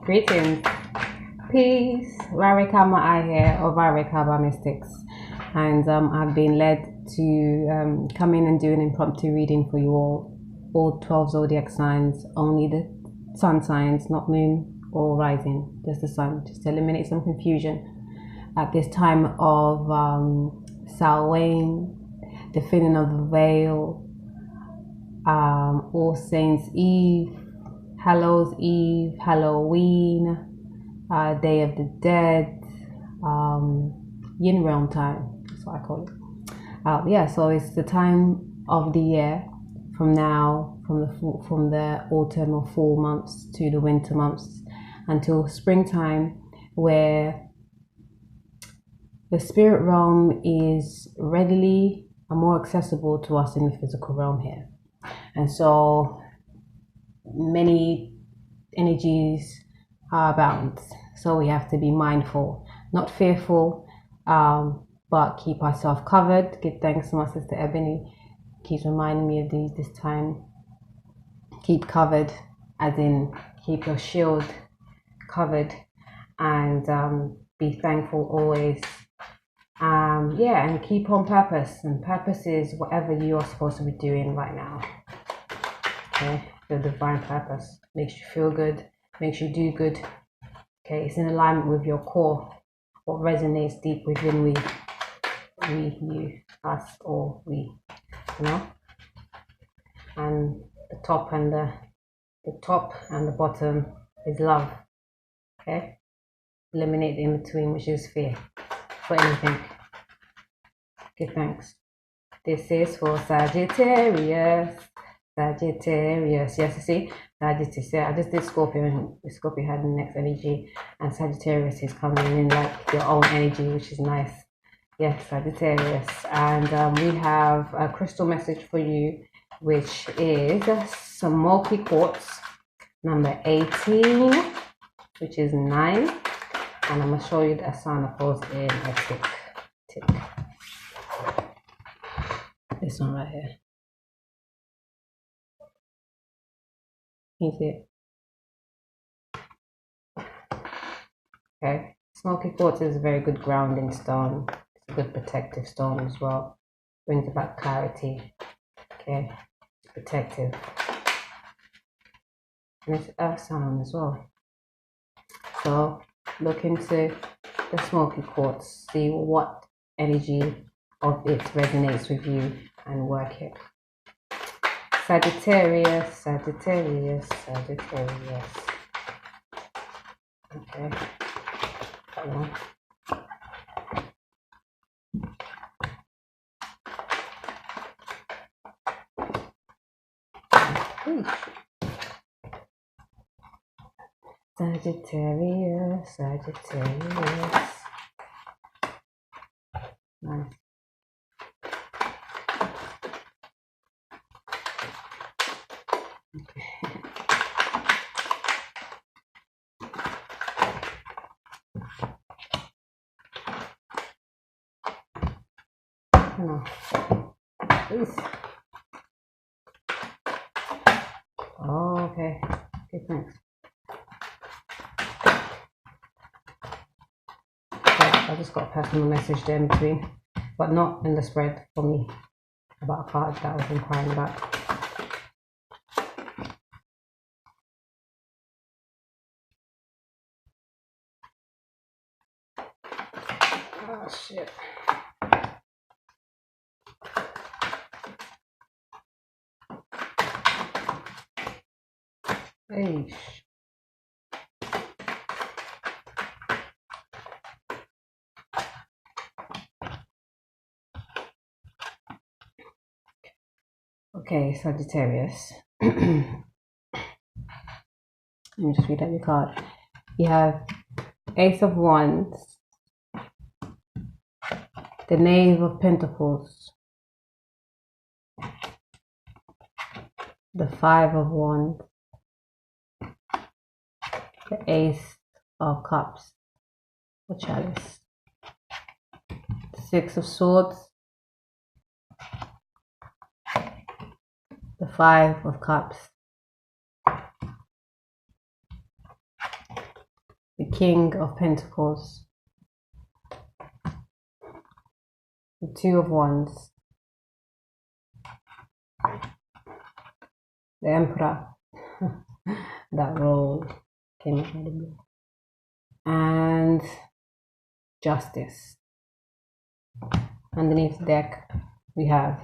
Greetings, peace, Varikama I here, or Varikaba Mystics, and I've been led to come in and do an impromptu reading for you all 12 zodiac signs, only the sun signs, not moon or rising, just the sun, just to eliminate some confusion at this time of Samhain, the thinning of the veil, All Saints Eve, Hallows Eve, Halloween, Day of the Dead, YinRealmTime. That's what I call it. Yeah, so it's the time of the year from now, from the autumn or fall months to the winter months until springtime, where the spirit realm is readily and more accessible to us in the physical realm here. And so many energies are abound. So we have to be mindful, not fearful, but keep ourselves covered. Give thanks to my sister Ebony. Keeps reminding me of this time. Keep covered, as in keep your shield covered, and be thankful always. Yeah, and keep on purpose. And purpose is whatever you are supposed to be doing right now. Okay, your divine purpose makes you feel good, makes you do good. Okay, it's in alignment with your core, what resonates deep within we, you, us, or we, you know. And the top and the bottom is love. Okay, eliminate the in between, which is fear for anything. Give thanks. This is for Sagittarius. Sagittarius, yes, you see, Sagittarius. Yeah, I just did Scorpio, and Scorpio had the next energy, and Sagittarius is coming in like your own energy, which is nice. Yes, Sagittarius, and we have a crystal message for you, which is smoky quartz number 18, which is 9, and I'm gonna show you the asana pose in a tick. This one right here. You see it? Okay. Smoky quartz is a very good grounding stone. It's a good protective stone as well. Brings about clarity. Okay. It's protective. And it's earth sign as well. So look into the smoky quartz. See what energy of it resonates with you and work it. Sagittarius, Sagittarius, Sagittarius. Okay. That one. Sagittarius, Sagittarius. Nice. Okay. No. Please. Oh, okay. Okay, thanks. I just got a personal message there in between, but not in the spread for me, about a card that I was inquiring about. Oh shit. Hey. Okay, Sagittarius. Let me just read out your card. You have Ace of Wands, the Knave of Pentacles, the Five of Wands, the Ace of Cups, or Chalice, the Six of Swords, the Five of Cups, the King of Pentacles, the Two of Wands, the Emperor. That role came incredibly. And Justice. Underneath the deck, we have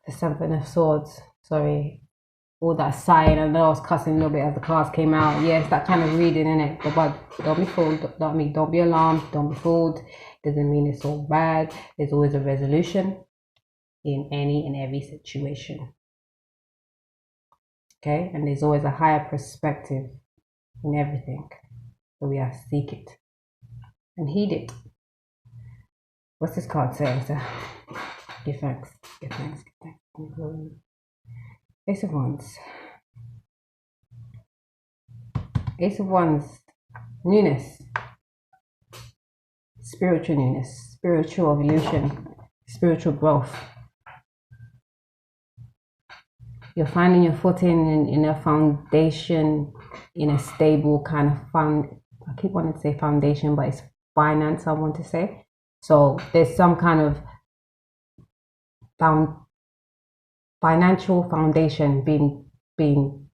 the Seven of Swords. Sorry, all that sighing. I know I was cussing a little bit as the cards came out. Yes, that kind of reading in it. But don't be fooled. Don't be alarmed. Don't be fooled. Doesn't mean it's all bad. There's always a resolution in any and every situation. Okay, and there's always a higher perspective in everything. So we have to seek it and heed it. What's this card saying? So, give thanks. Give thanks. Give thanks. Ace of Wands. Ace of Wands. Newness. Spiritual newness. Spiritual evolution. Spiritual growth. You're finding your footing in a foundation, in a stable kind of I keep wanting to say foundation, but it's finance I want to say. So there's some kind of financial foundation being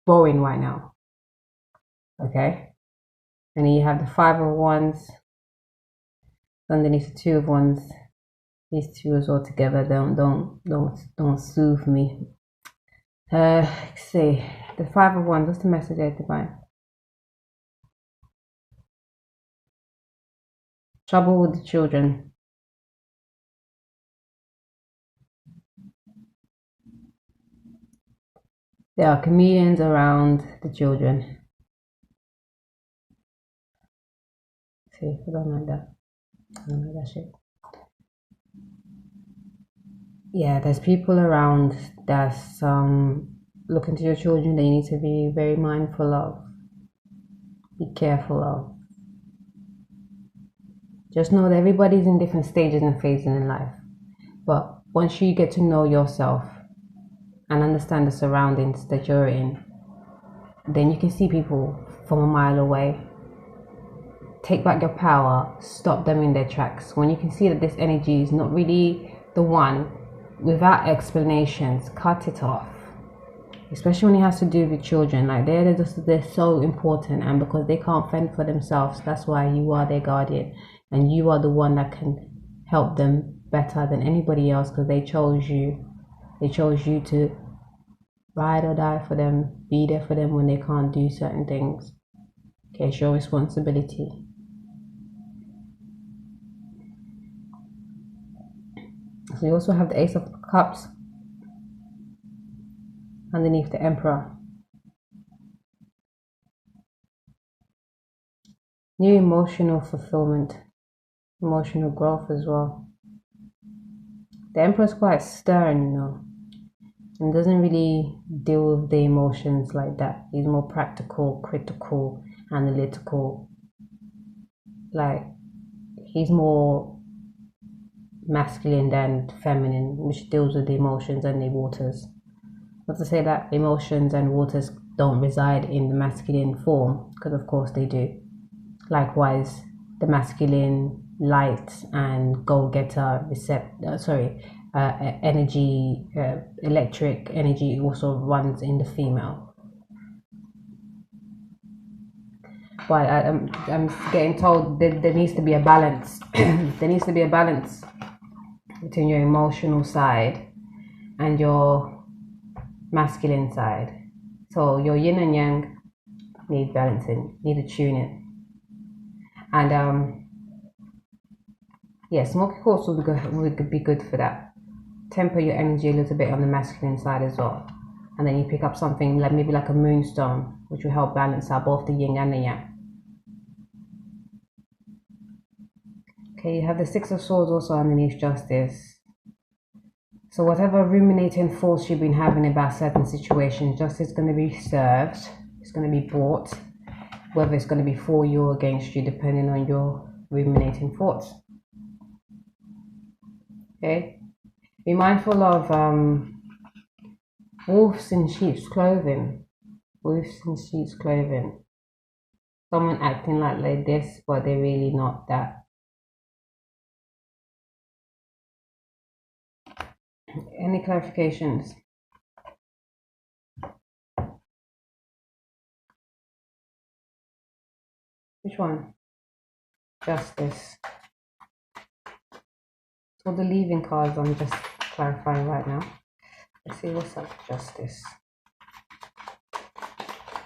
growing right now. Okay, and then you have the Five of Wands underneath the Two of Wands. These two is all together. Don't soothe me. Let's see, the Five of Wands. What's the message there, Divine? Trouble with the children. There are chameleons around the children. See, I don't like that. I don't like that shit. Yeah, there's people around that's looking to your children that you need to be very mindful of. Be careful of. Just know that everybody's in different stages and phases in life. But once you get to know yourself and understand the surroundings that you're in, then you can see people from a mile away. Take back your power, stop them in their tracks. When you can see that this energy is not really the one, without explanations, cut it off. Especially when it has to do with children, like they're so important, and because they can't fend for themselves, that's why you are their guardian, and you are the one that can help them better than anybody else, because they chose you to ride or die for them, be there for them when they can't do certain things. Okay, it's your responsibility. So you also have the Ace of Cups underneath the Emperor. New emotional fulfillment, emotional growth as well. The Emperor is quite stern, you know, and doesn't really deal with the emotions like that. He's more practical, critical, analytical. Like, he's more masculine than feminine, which deals with the emotions and the waters. Not to say that emotions and waters don't reside in the masculine form, because of course they do. Likewise, the masculine light and go-getter energy, electric energy also runs in the female. But I'm getting told that there needs to be a balance. There needs to be a balance between your emotional side and your masculine side. So your yin and yang need balancing, need to tune it. And yeah, smoky quartz would be good for that. Temper your energy a little bit on the masculine side as well, and then you pick up something like maybe like a moonstone, which will help balance out both the yin and the yang. Okay, you have the Six of Swords also underneath Justice. So whatever ruminating thoughts you've been having about certain situations, justice is going to be served. It's going to be brought, whether it's going to be for you or against you, depending on your ruminating thoughts. Okay, be mindful of wolves in sheep's clothing. Wolves in sheep's clothing. Someone acting like they're this, but they're really not that. Any clarifications? Which one? Justice. So the leaving cards I'm just clarifying right now. Let's see what's up. Justice.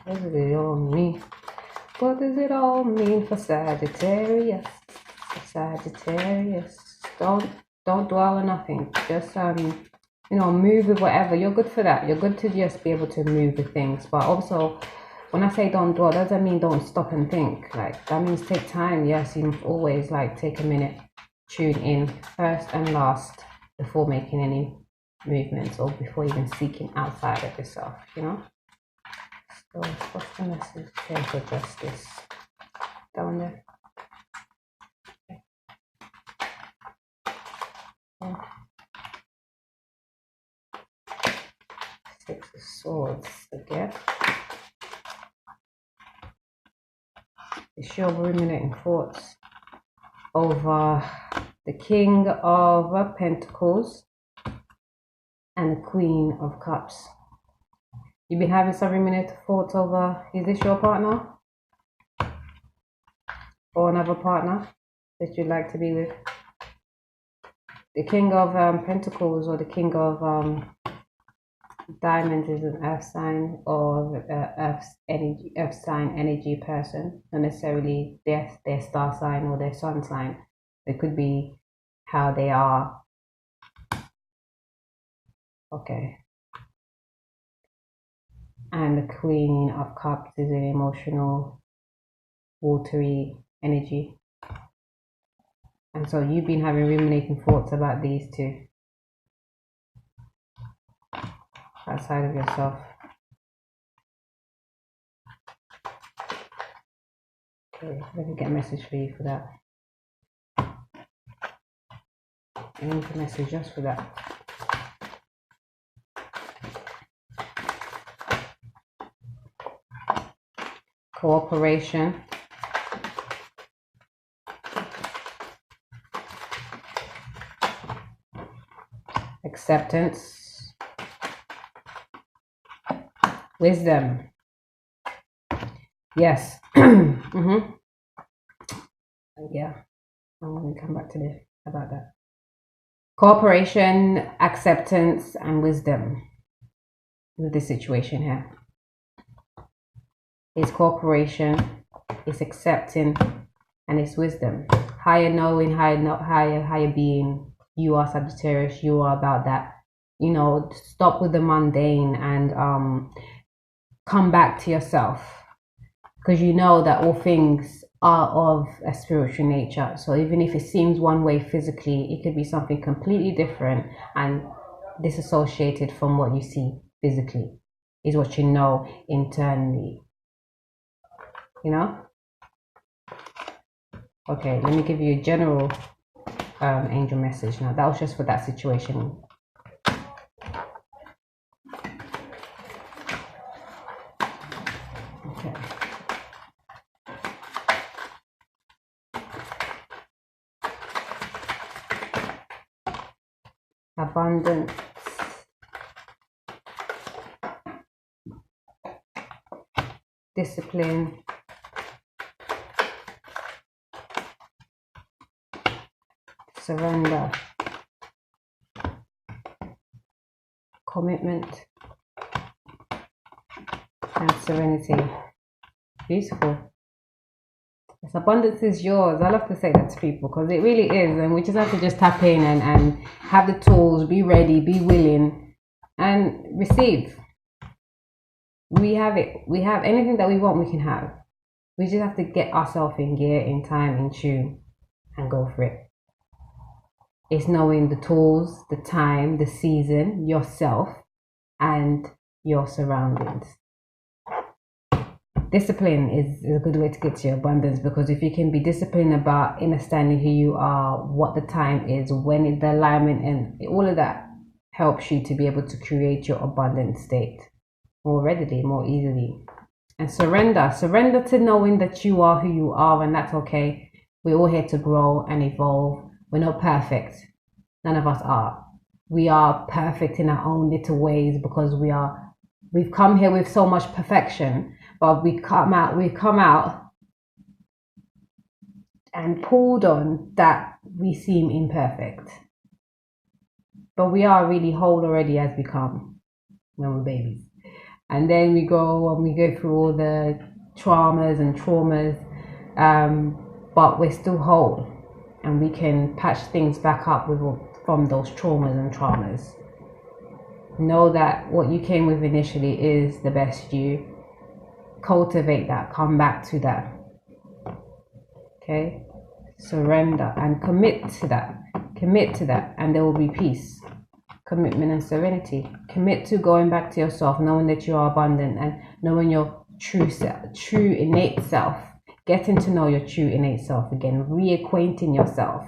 What does it all mean? What does it all mean for Sagittarius? For Sagittarius. Don't dwell on nothing. Just you know, move with whatever. You're good for that. You're good to just be able to move with things. But also, when I say don't dwell, doesn't mean don't stop and think. Like, that means take time. Yes, you must always like take a minute, tune in first and last before making any movements or before even seeking outside of yourself, you know? So what's the message here for justice? Down there. Okay. Six of Swords again. It's your ruminating thoughts over the King of Pentacles and the Queen of Cups. You've been having some ruminating thoughts over, is this your partner? Or another partner that you'd like to be with? The King of Pentacles or the King of Diamonds is an earth sign or earth sign energy person, not necessarily their star sign or their sun sign. It could be how they are. Okay. And the Queen of Cups is an emotional, watery energy. And so you've been having ruminating thoughts about these two outside of yourself. Okay, let me get a message for you for that. I need a message just for that. Cooperation. Acceptance. Wisdom. Yes. Yeah, I'm going to come back to this about that. Cooperation, acceptance, and wisdom with this situation here. It's cooperation, it's accepting, and it's wisdom. Higher knowing, higher being. You are Sagittarius. You are about that. You know, stop with the mundane and come back to yourself, because you know that all things are of a spiritual nature. So even if it seems one way physically, it could be something completely different and disassociated from what you see physically. Is what you know internally. You know? Okay, let me give you a general angel message now. That was just for that situation. Okay. Abundance. Discipline. Surrender. Commitment. And serenity. Beautiful. This abundance is yours. I love to say that to people because it really is, and we just have to just tap in and have the tools, be ready, be willing, and receive. We have it. We have anything that we want, we can have. We just have to get ourselves in gear, in time, in tune, and go for it. It's knowing the tools, the time, the season, yourself, and your surroundings. Discipline is a good way to get to your abundance, because if you can be disciplined about understanding who you are, what the time is, when is the alignment, and all of that helps you to be able to create your abundant state. more readily, more easily. And surrender to knowing that you are who you are, and that's okay. We're all here to grow and evolve. We're not perfect. None of us are. We are perfect in our own little ways because we've come here with so much perfection, but we come out and pulled on that we seem imperfect. But we are really whole already as we come when we're babies. And then we go through all the traumas, but we're still whole, and we can patch things back up from those traumas. Know that what you came with initially is the best you. Cultivate that, come back to that. Okay? Surrender and commit to that, and there will be peace, commitment, and serenity. Commit to going back to yourself, knowing that you are abundant, and knowing your true innate self. Getting to know your true innate self again, reacquainting yourself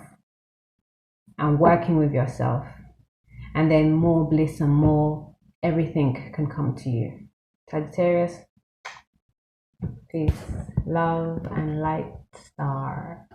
and working with yourself, and then more bliss and more everything can come to you. Sagittarius, peace, love, and light star.